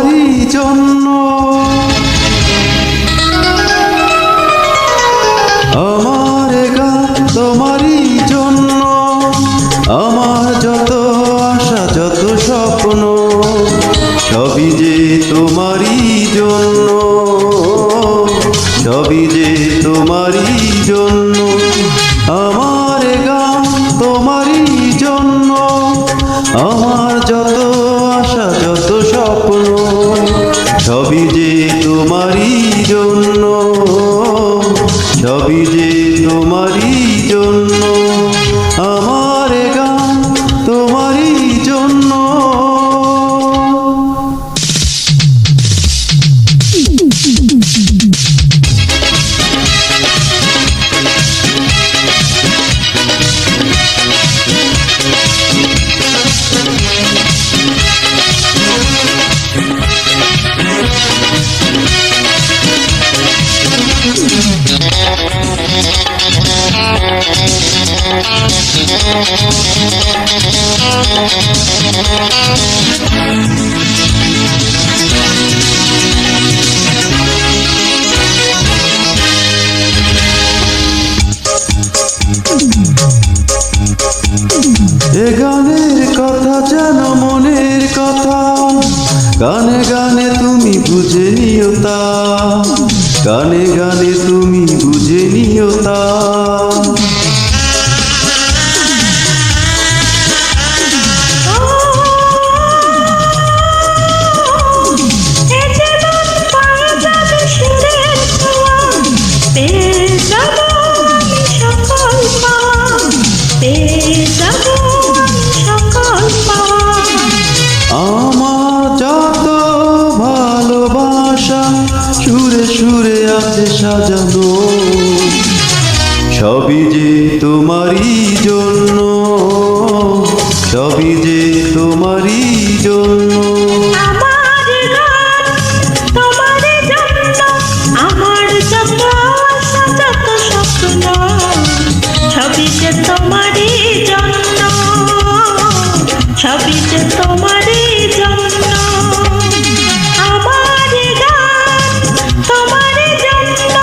তোমারই জন্য। আমার গান তোমারই জন্য, আমার যত আশা যত স্বপ্ন সবই যে তোমারই জন্য, সবই যে তোমারই জন্য। আমার গান তোমারই জন্য, আমার যত আশা যত স্বপ্ন সবই যে তোমারই জন্য, সবই যে তোমারই জন্য। আমার গান তোমারই জন্য। এ গানের কথা যেন মনের কথা, গানে গানে তুমি বুঝে নিও তা, গানে গানে তুমি বুঝে নিও তা। আমার যত ভালোবাসা সুরে সুরে আছে সাজানো সবই যে তোমারই জন্য, সবই যে তোমারই জন্য। আমার গান তোমারই জন্য, আমার যত আশা যত স্বপ্ন সবই যে তোমারই জন্য, সবই যে তোমারই জন্য। আমার গান তোমারই জন্য।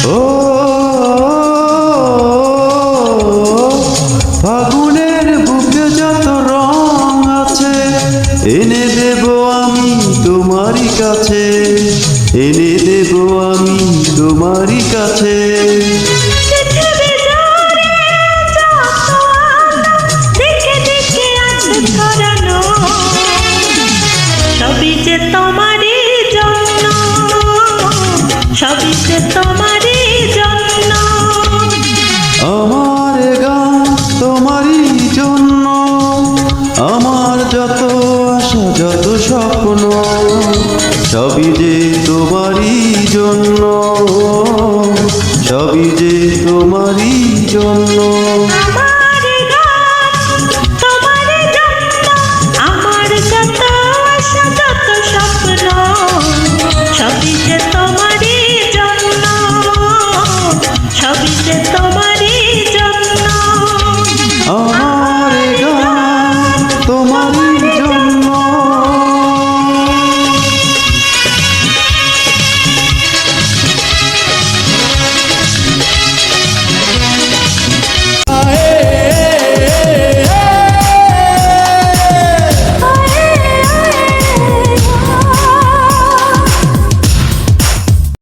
ও ফাগুনের বুকে যত রং আছে এনে দেব আমি তোমারই কাছে, এনে দেব আমি তোমারই কাছে। সবই যে তোমারই জন্য, সবই যে তোমারই জন্য। আমার গান তোমারই জন্য, আমার যত আশা যত স্বপ্ন সবই যে তোমারই জন্য, সবই যে তোমারই জন্য।